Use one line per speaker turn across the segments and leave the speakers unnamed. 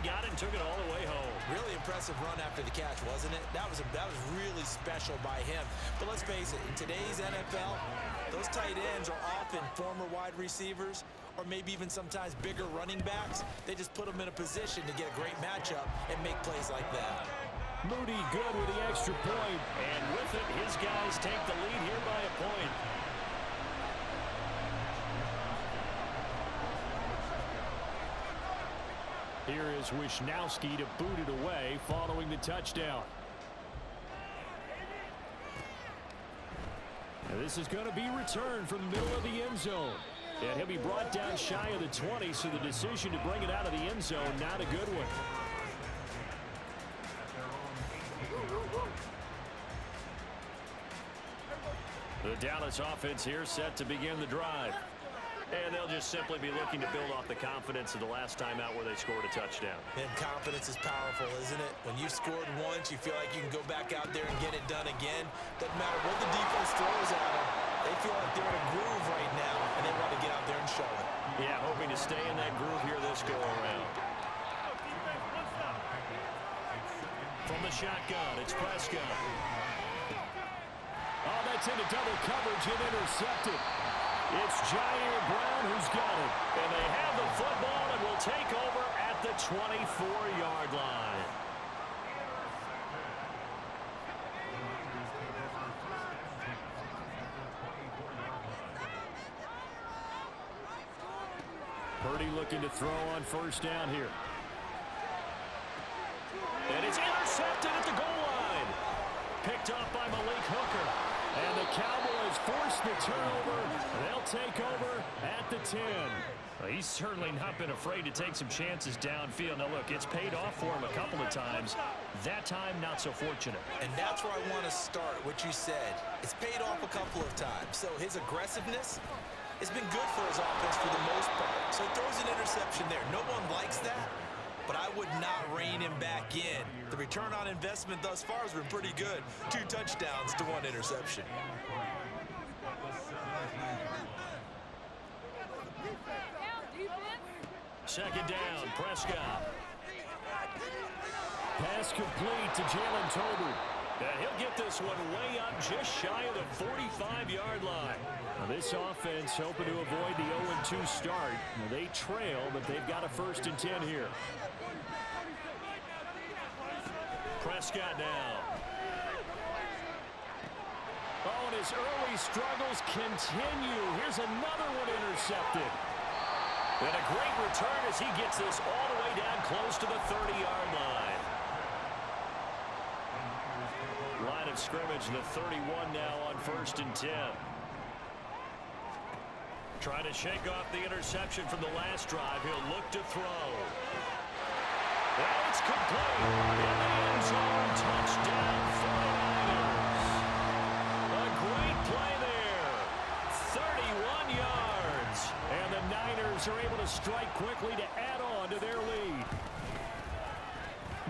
got it and took it all the way home.
Really impressive run after the catch, wasn't it? That was really special by him. But let's face it, in today's NFL, those tight ends are often former wide receivers or maybe even sometimes bigger running backs. They just put them in a position to get a great matchup and make plays like that.
Moody good with the extra point. And with it, his guys take the lead here by a point. Here is Wisnowski to boot it away following the touchdown. And this is going to be returned from the middle of the end zone. And he'll be brought down shy of the 20, so the decision to bring it out of the end zone, not a good one. The Dallas offense here set to begin the drive. And they'll just simply be looking to build off the confidence of the last time out where they scored a touchdown.
And confidence is powerful, isn't it? When you've scored once, you feel like you can go back out there and get it done again. Doesn't matter what the defense throws at them. They feel like they're in a groove right now, and they want to get out there and show it.
Yeah, hoping to stay in that groove here this go-around. From the shotgun, it's Prescott. Oh, that's into double coverage and intercepted. It's Jair Brown who's got it. And they have the football and will take over at the 24-yard line. Purdy looking to throw on first down here. And it's intercepted at the goal line. Picked up by Malik Hooker. And the Cowboys force the turnover. They'll take over at the 10. Well, he's certainly not been afraid to take some chances downfield. Now, look, it's paid off for him a couple of times. That time, not so fortunate.
And that's where I want to start, what you said. It's paid off a couple of times. So his aggressiveness has been good for his offense for the most part. So he throws an interception there. No one likes that. But I would not rein him back in. The return on investment thus far has been pretty good. 2 touchdowns to 1 interception.
Second down, Prescott. Pass complete to Jalen Tolbert. And he'll get this one way up just shy of the 45-yard line. Now this offense hoping to avoid the 0-2 start. Now they trail, but they've got a 1st and 10 here. Prescott now. Oh, and his early struggles continue. Here's another one intercepted. And a great return as he gets this all the way down close to the 30-yard line. Line of scrimmage, the 31 now on 1st and 10. Trying to shake off the interception from the last drive. He'll look to throw. And it's complete. In the end zone, touchdown 49ers. A great play there. 31 yards. And the Niners are able to strike quickly to add on to their lead.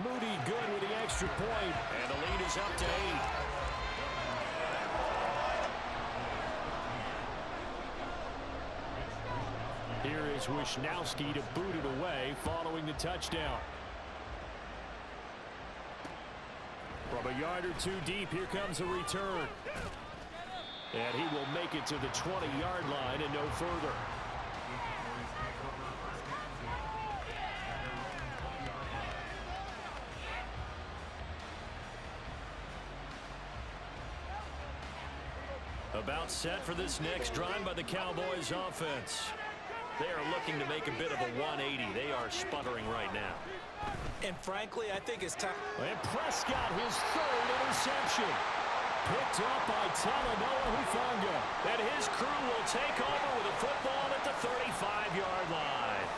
Moody good with the extra point. And the lead is up to 8. Here is Wisnowski to boot it away following the touchdown. From a yard or 2 deep, here comes a return. And he will make it to the 20-yard line and no further. About set for this next drive by the Cowboys offense. They are looking to make a bit of a 180. They are sputtering right now.
And frankly, I think it's time.
And Prescott, his 3rd interception. Picked up by Talanoa Hufanga. And his crew will take over with a football at the 35-yard line.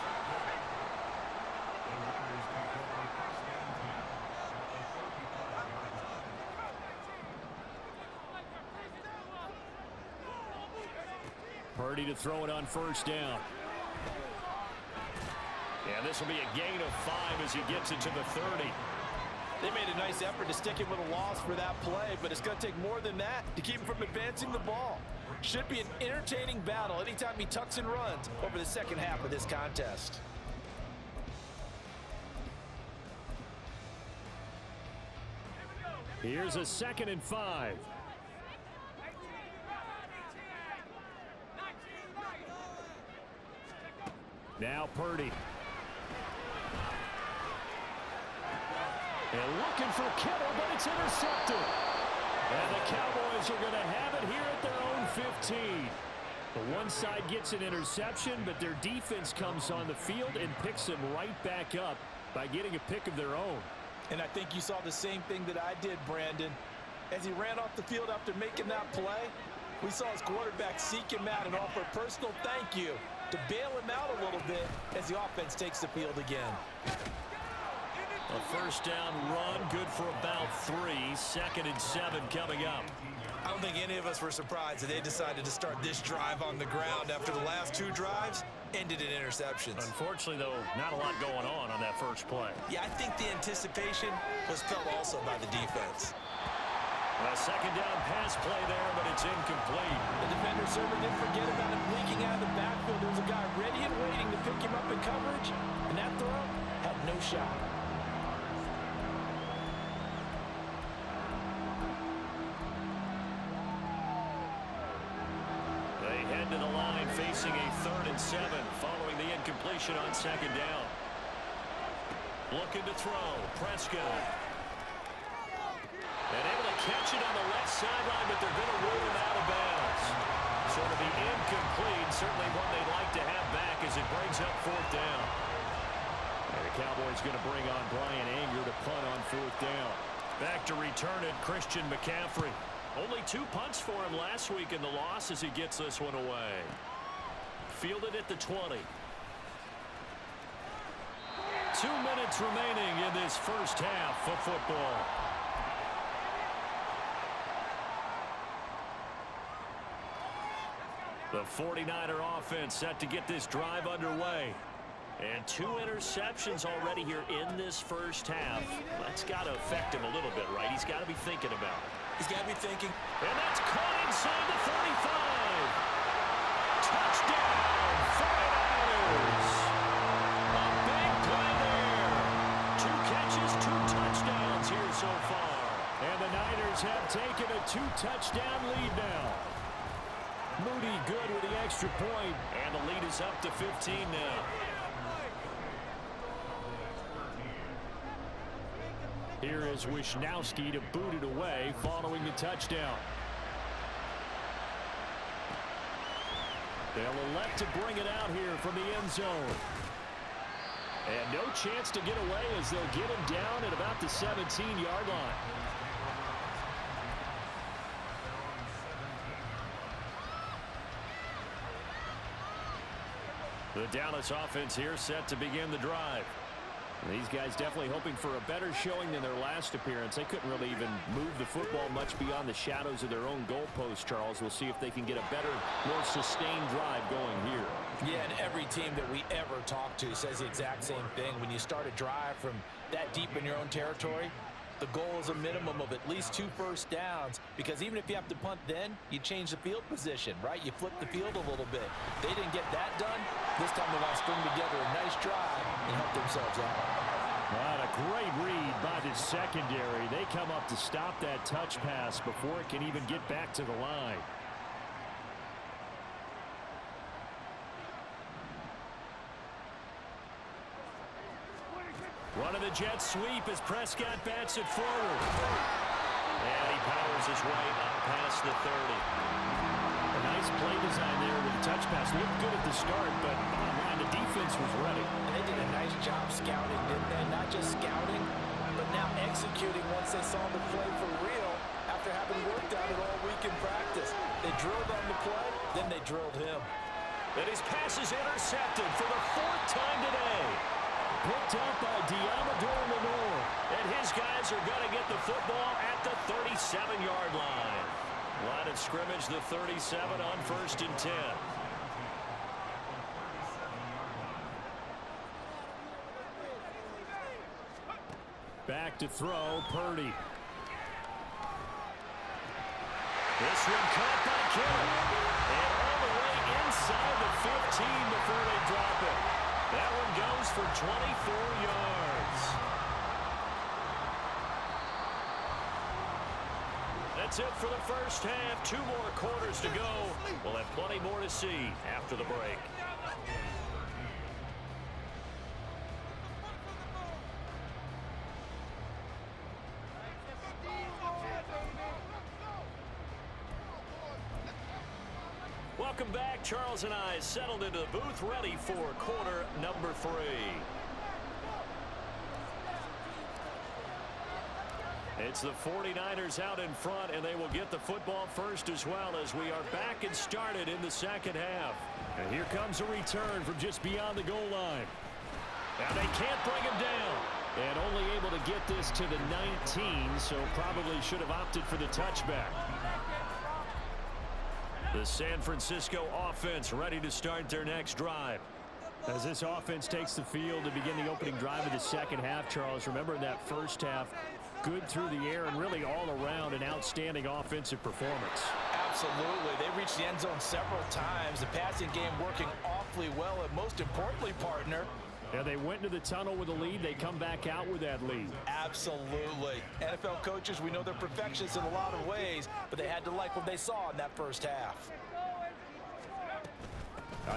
Purdy to throw it on first down. And this will be a gain of 5 as he gets it to the 30.
They made a nice effort to stick him with a loss for that play, but it's going to take more than that to keep him from advancing the ball. Should be an entertaining battle anytime he tucks and runs over the second half of this contest.
Here's a 2nd and 5. Now Purdy. And looking for Kittle, but it's intercepted. And the Cowboys are going to have it here at their own 15. The one side gets an interception, but their defense comes on the field and picks them right back up by getting a pick of their own.
And I think you saw the same thing that I did, Brandon. As he ran off the field after making that play, we saw his quarterback seek him out and offer a personal thank you to bail him out a little bit as the offense takes the field again.
A first down run, good for about 3. 2nd and 7 coming up.
I don't think any of us were surprised that they decided to start this drive on the ground after the last 2 drives ended in interceptions.
Unfortunately, though, not a lot going on that first play.
Yeah, I think the anticipation was felt also by the defense.
A 2nd down pass play there, but it's incomplete.
The defender certainly didn't forget about him leaking out of the backfield. There was a guy ready and waiting to pick him up in coverage, and that throw had no shot.
They head to the line facing a 3rd and 7 following the incompletion on 2nd down. Looking to throw. Prescott. And able to catch it on the left sideline, but they're going to rule him out of bounds. So it'll be incomplete. Certainly one they'd like to have back as it brings up 4th down. And the Cowboys going to bring on Brian Anger to punt on 4th down. Back to return it, Christian McCaffrey. Only 2 punts for him last week in the loss as he gets this one away. Fielded at the 20. 2 minutes remaining in this first half of football. The 49er offense set to get this drive underway. And 2 interceptions already here in this first half. That's got to affect him a little bit, right? He's got to be thinking about it.
He's got to be thinking.
And that's caught inside the 35. Touchdown, 49ers. A big play there. 2 catches, 2 touchdowns here so far. And the Niners have taken a 2-touchdown lead now. Moody good with the extra point, and the lead is up to 15 now. Here is Wisnowski to boot it away following the touchdown. They'll elect to bring it out here from the end zone. And no chance to get away as they'll get him down at about the 17-yard line. The Dallas offense here set to begin the drive. These guys definitely hoping for a better showing than their last appearance. They couldn't really even move the football much beyond the shadows of their own goalpost, Charles. We'll see if they can get a better, more sustained drive going here.
Yeah, and every team that we ever talk to says the exact same thing. When you start a drive from that deep in your own territory, the goal is a minimum of at least 2 first downs, because even if you have to punt then, you change the field position, right? You flip the field a little bit. They didn't get that done. This time they want to string together a nice drive and help themselves out.
What a great read by the secondary. They come up to stop that touch pass before it can even get back to the line. Running the jet sweep as Prescott bats it forward. And he powers his way up past the 30. A nice play design there with the touch pass. Looked good at the start, but bottom line, the defense was ready.
And they did a nice job scouting, didn't they? Not just scouting, but now executing once they saw the play for real after having worked on it all week in practice. They drilled on the play, then they drilled him.
And his pass is intercepted for the 4th time today. Picked up by Diamador Lenore. And his guys are going to get the football at the 37-yard line. Line of scrimmage, the 37 on 1st and 10. Back to throw, Purdy. This one caught by Kittle. And all the way inside the 15 before they drop it. That one goes for 24 yards. That's it for the first half. 2 more quarters to go. We'll have plenty more to see after the break. Welcome back. Charles and I settled into the booth, ready for quarter number 3. It's the 49ers out in front, and they will get the football first as well as we are back and started in the second half. And here comes a return from just beyond the goal line. Now they can't bring him down. And only able to get this to the 19, so probably should have opted for the touchback. The San Francisco offense ready to start their next drive. As this offense takes the field to begin the opening drive of the second half, Charles, remember in that first half, good through the air and really all around an outstanding offensive performance.
Absolutely. They reached the end zone several times. The passing game working awfully well, and most importantly, partner,
yeah, they went into the tunnel with a lead. They come back out with that lead.
Absolutely. NFL coaches, we know they're perfectionists in a lot of ways, but they had to like what they saw in that first half.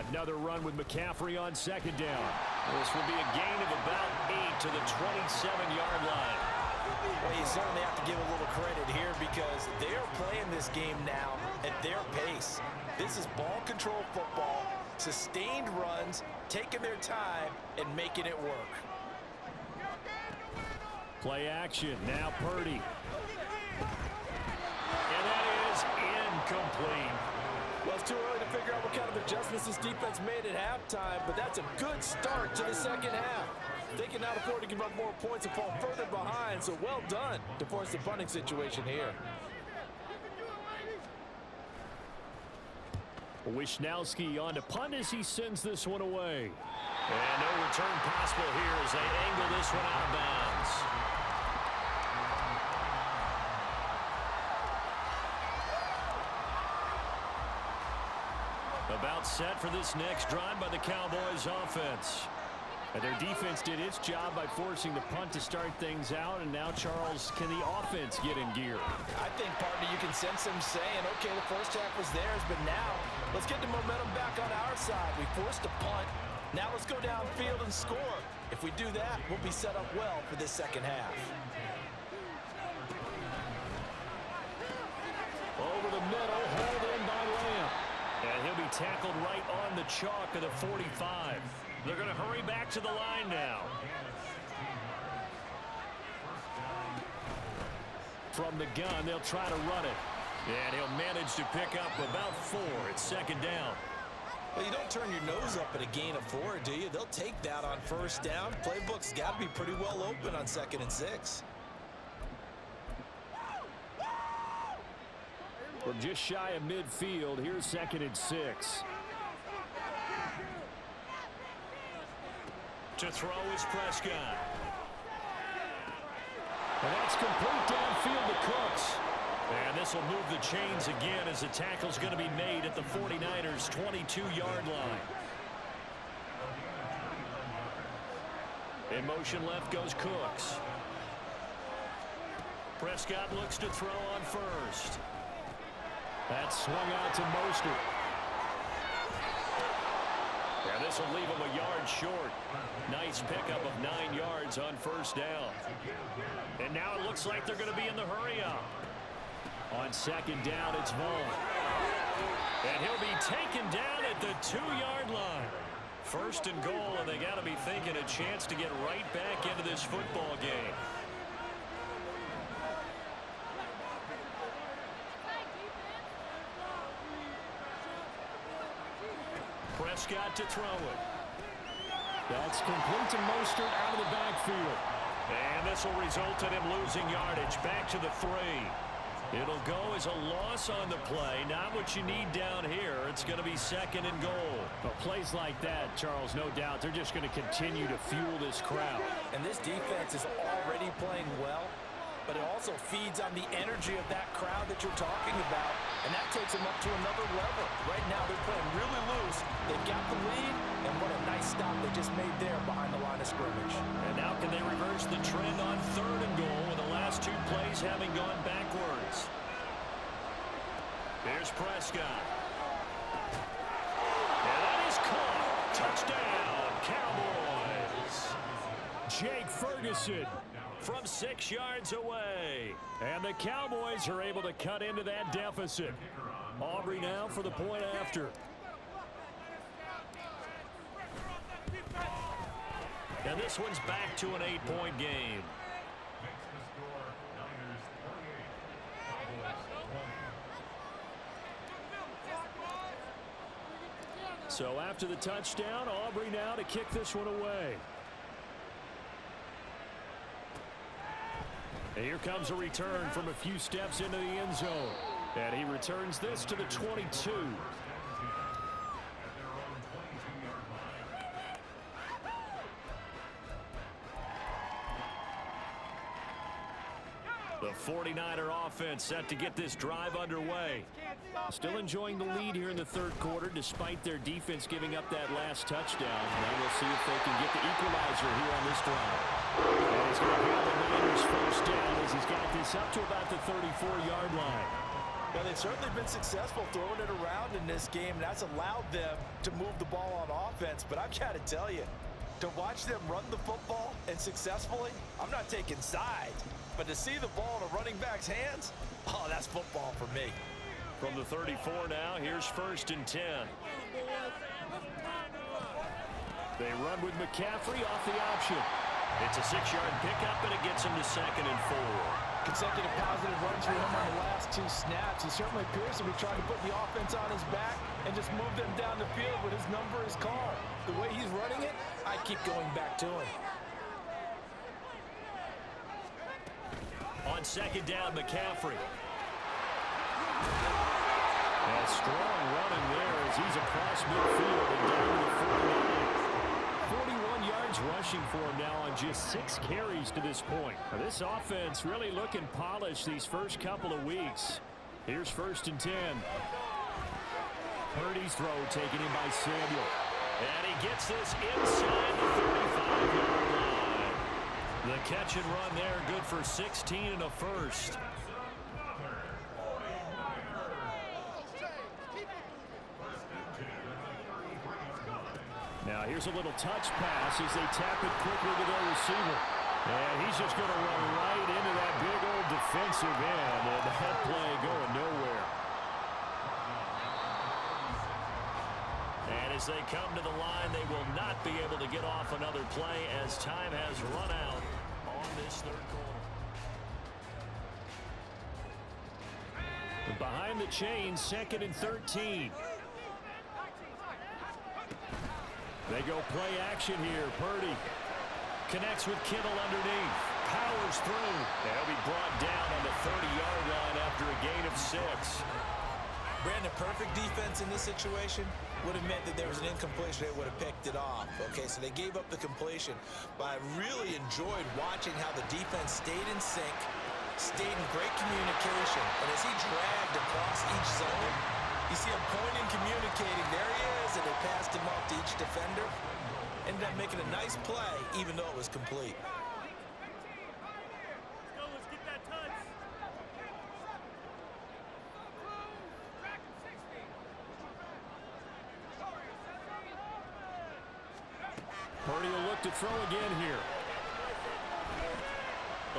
Another run with McCaffrey on second down. This will be a gain of about 8 to the 27-yard line.
Well, you certainly have to give a little credit here because they are playing this game now at their pace. This is ball control football, sustained runs, taking their time, and making it work.
Play action. Now Purdy. And that is incomplete.
Well, it's too early to figure out what kind of adjustments this defense made at halftime, but that's a good start to the second half. They can now afford to give up more points and fall further behind, so well done to force the punting situation here.
Wishnowski on to punt as he sends this one away. And no return possible here as they angle this one out of bounds. About set for this next drive by the Cowboys offense. And their defense did its job by forcing the punt to start things out. And now, Charles, can the offense get in gear?
I think, partner, you can sense them saying, okay, the first half was theirs, but now let's get the momentum back on our side. We forced a punt. Now let's go downfield and score. If we do that, we'll be set up well for this second half.
Over the middle, hauled in by Lamb. And he'll be tackled right on the chalk of the 45. They're going to hurry back to the line now. From the gun, they'll try to run it. And he'll manage to pick up about 4. It's second down.
Well, you don't turn your nose up at a gain of 4, do you? They'll take that on first down. Playbook's got to be pretty well open on 2nd and 6.
From just shy of midfield, here's 2nd and 6. To throw is Prescott. And that's complete downfield to Cooks. And this will move the chains again as the tackle's going to be made at the 49ers' 22-yard line. In motion left goes Cooks. Prescott looks to throw on first. That's swung out to Mostert. And this will leave him a yard short. Nice pickup of 9 yards on first down. And now it looks like they're going to be in the hurry-up. On second down, it's Vaughn. And he'll be taken down at the 2-yard line. First and goal, and they got to be thinking a chance to get right back into this football game. Prescott to throw it. That's complete to Mostert out of the backfield. And this will result in him losing yardage back to the 3. It'll go as a loss on the play. Not what you need down here. It's going to be second and goal. But plays like that, Charles, no doubt, they're just going to continue to fuel this crowd.
And this defense is already playing well, but it also feeds on the energy of that crowd that you're talking about, and that takes them up to another level. Right now, they're playing really loose. They've got the lead, and what a nice stop they just made there behind the line of scrimmage.
And now can they reverse the trend on 3rd and goal with the last 2 plays having gone backwards? Here's Prescott. And that is caught. Touchdown, Cowboys. Jake Ferguson from 6 yards away. And the Cowboys are able to cut into that deficit. Aubrey now for the point after. And this one's back to an 8-point game. So after the touchdown, Aubrey now to kick this one away. And here comes a return from a few steps into the end zone. And he returns this to the 22. The 49er offense set to get this drive underway. Still enjoying the lead here in the third quarter despite their defense giving up that last touchdown. Now we'll see if they can get the equalizer here on this drive. And he's going to have the Niners first down as he's got this up to about the 34-yard line.
Well, they've certainly been successful throwing it around in this game. That's allowed them to move the ball on offense. But I've got to tell you, to watch them run the football and successfully, I'm not taking sides. But to see the ball in a running back's hands, oh, that's football for me.
From the 34 now, here's 1st and 10. They run with McCaffrey off the option. It's a 6-yard pickup, and it gets him to 2nd and 4.
Consecutive positive runs for him on the last 2 snaps. He certainly appears to be trying to put the offense on his back and just move them down the field when his number is called. The way he's running it, I keep going back to him.
On 2nd down, McCaffrey. And strong running there as he's across midfield and down to the 49. 41 yards rushing for him now on just 6 carries to this point. Now, this offense really looking polished these first couple of weeks. Here's 1st and 10. Purdy's throw taken in by Samuel. And he gets this inside the 35-yard line. The catch and run there, good for 16 and a first. Now here's a little touch pass as they tap it quickly to their receiver. And he's just going to run right into that big old defensive end. And that play going nowhere. And as they come to the line, they will not be able to get off another play as time has run out on this third quarter. Behind the chains, 2nd and 13. They go play action here. Purdy connects with Kittle underneath. Powers through. They'll be brought down on the 30-yard line after a gain of 6.
Brandon, perfect defense in this situation would have meant that there was an incompletion. They would have picked it off. Okay, so they gave up the completion. But I really enjoyed watching how the defense stayed in sync, stayed in great communication. And as he dragged across each zone, you see him pointing, communicating. There he is, and they passed him off to each defender. Ended up making a nice play, even though it was complete.
Purdy will look to throw again here.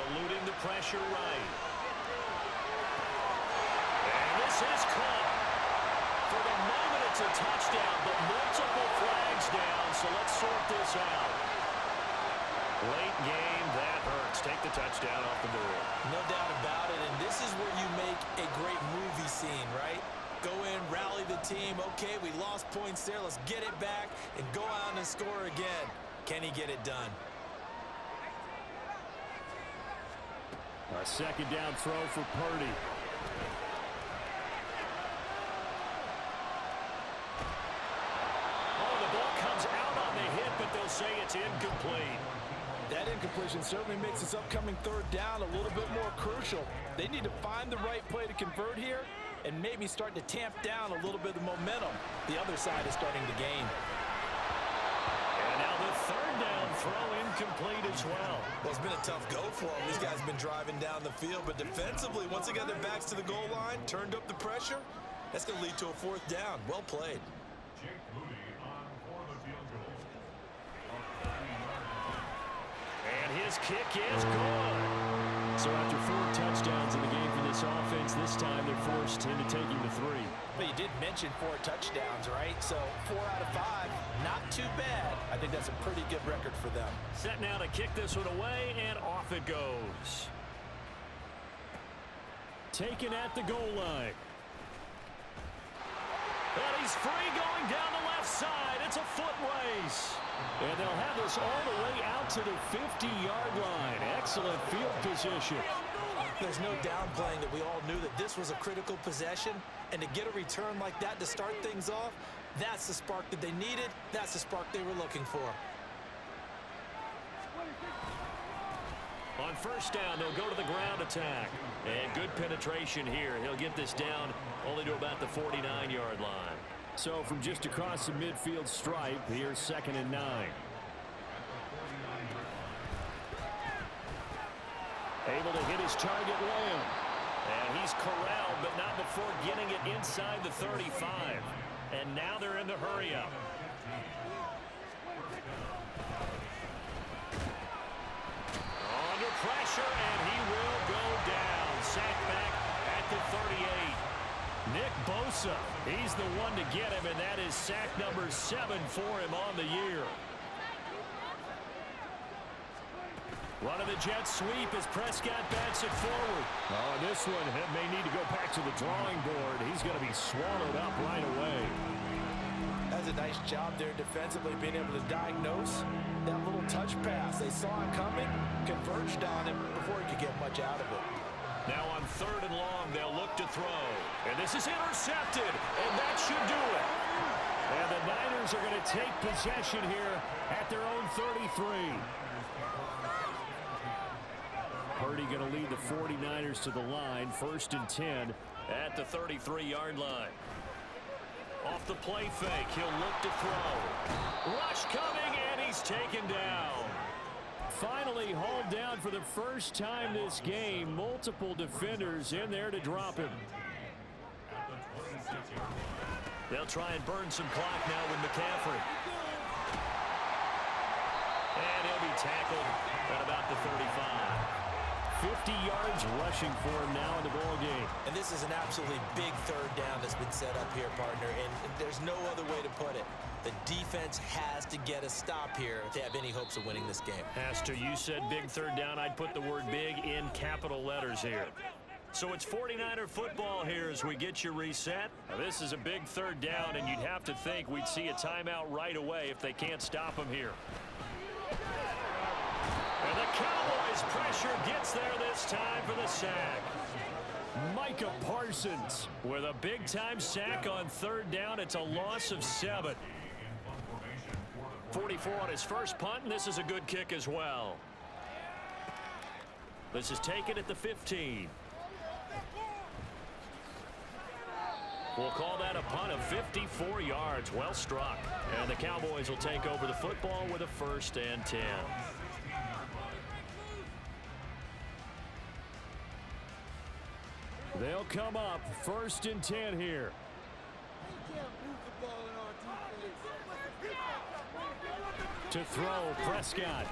Eluding the pressure right. And this is caught. For the moment, it's a touchdown, but multiple flags down, so let's sort this out. Late game, that hurts. Take the touchdown off the board.
No doubt about it, and this is where you make a great movie scene, right? Go in, rally the team. Okay, we lost points there. Let's get it back and go out and score again. Can he get it done?
A 2nd down throw for Purdy. They'll say it's incomplete.
That incompletion certainly makes this upcoming 3rd down a little bit more crucial. They need to find the right play to convert here and maybe start to tamp down a little bit of momentum. The other side is starting to gain.
And now the 3rd down throw incomplete as well.
Well, it's been a tough go for them. These guys have been driving down the field, but defensively, once they got their backs to the goal line, turned up the pressure, That's going to lead to a 4th down. Well played.
And his kick is good. So after 4 touchdowns in the game for this offense, this time they're forced into taking the 3.
But you did mention 4 touchdowns, right? So 4 out of 5, not too bad. I think that's a pretty good record for them.
Set now to kick this one away, and off it goes. Taken at the goal line. And he's free going down the left side. It's a foot race. And they'll have this all the way out to the 50-yard line. Excellent field position.
There's no downplaying that we all knew that this was a critical possession. And to get a return like that to start things off, that's the spark that they needed. That's the spark they were looking for.
On first down, they'll go to the ground attack. And good penetration here. He'll get this down only to about the 49-yard line.
So from just across the midfield stripe, here's 2nd and 9.
Able to hit his target, Lamb. And he's corralled, but not before getting it inside the 35. And now they're in the hurry-up. Under pressure, and he will go down. Sacked back at the 38. Nick Bosa, he's the one to get him, and that is sack number 7 for him on the year. Run of the jet sweep as Prescott bats it forward.
Oh, this one may need to go back to the drawing board. He's going to be swallowed up right away.
That's a nice job there defensively, being able to diagnose that little touch pass. They saw it coming, converged on him before he could get much out of it.
Now on 3rd and long, they'll look to throw. And this is intercepted, and that should do it.
And the Niners are going to take possession here at their own 33. Purdy going to lead the 49ers to the line, 1st and 10.
At the 33-yard line. Off the play fake, he'll look to throw. Rush coming, and he's taken down.
Finally hauled down for the first time this game. Multiple defenders in there to drop him.
They'll try and burn some clock now with McCaffrey. And he'll be tackled at about the 35.
50 yards rushing for him now in the ball game.
And this is an absolutely big 3rd down that's been set up here, partner. And there's no other way to put it. The defense has to get a stop here if they have any hopes of winning this game.
Has to. You said big 3rd down. I'd put the word big in capital letters here. So it's 49er football here as we get you reset. Now, this is a big 3rd down, and you'd have to think we'd see a timeout right away if they can't stop him here. And the Cowboys pressure gets there this time for the sack.
Micah Parsons
with a big-time sack on 3rd down. It's a loss of 7. 44 on his first punt, and this is a good kick as well. This is taken at the 15. We'll call that a punt of 54 yards. Well struck. And the Cowboys will take over the football with a 1st and 10.
They'll come up 1st and 10 here. To throw, Prescott.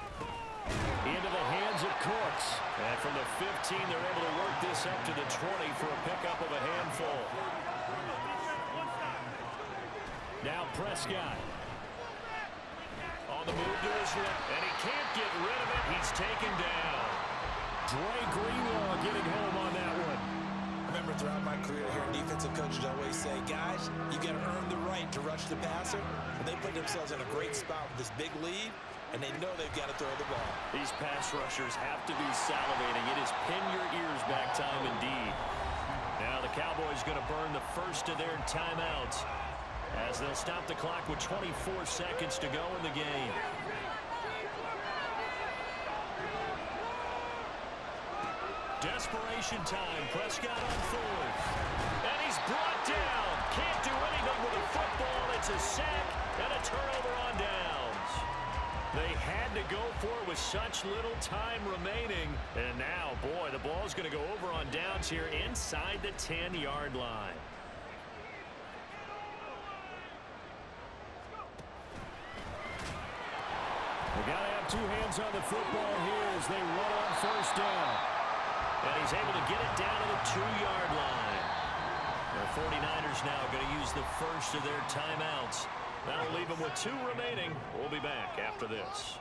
Into the hands of Cooks.
And from the 15, they're able to work this up to the 20 for a pickup of a handful.
Now Prescott.
On the move to his left, and he can't get rid of it. He's taken down.
Dre Greenlaw getting home on that one.
I remember throughout my career here, defensive coaches always say, guys, you got to earn the right to rush the passer. And they put themselves in a great spot with this big lead, and they know they've got to throw the ball.
These pass rushers have to be salivating. It is pin your ears back time indeed. Now the Cowboys going to burn the first of their timeouts as they'll stop the clock with 24 seconds to go in the game. Desperation time. Prescott on 4th. And he's brought down. Can't do anything with a football. It's a sack and a turnover on downs. They had to go for it with such little time remaining. And now, boy, the ball's going to go over on downs here inside the 10-yard line.
Two hands on the football here as they run on first down. And he's able to get it down to the 2-yard line. The 49ers now going to use the first of their timeouts. That'll leave them with 2 remaining. We'll be back after this.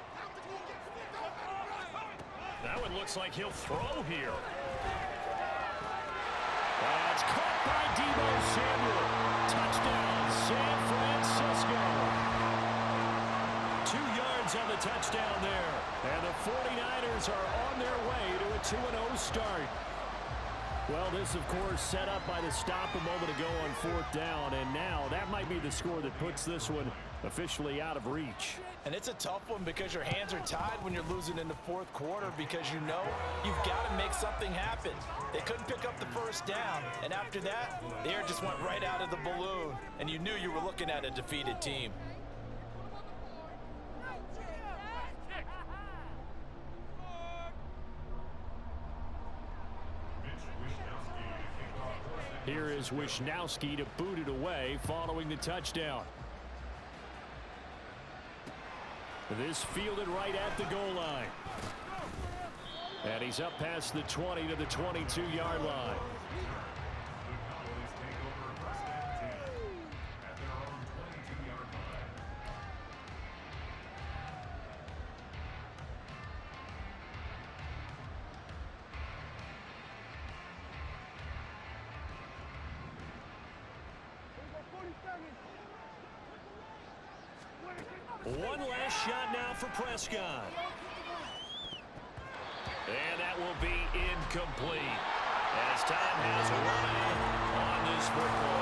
That one looks like he'll throw here. That's caught by Deebo Samuel. Touchdown, San Francisco. 2 yards on the touchdown there. And the 49ers are on their way to a 2-0 start. Well, this, of course, set up by the stop a moment ago on 4th down. And now that might be the score that puts this one officially out of reach.
And it's a tough one because your hands are tied when you're losing in the 4th quarter because you know you've got to make something happen. They couldn't pick up the first down. And after that, the air just went right out of the balloon. And you knew you were looking at a defeated team.
Here is Wishnowski to boot it away following the touchdown. This fielded right at the goal line. And he's up past the 20 to the 22-yard line. One last shot now for Prescott. And that will be incomplete as time has run out on this football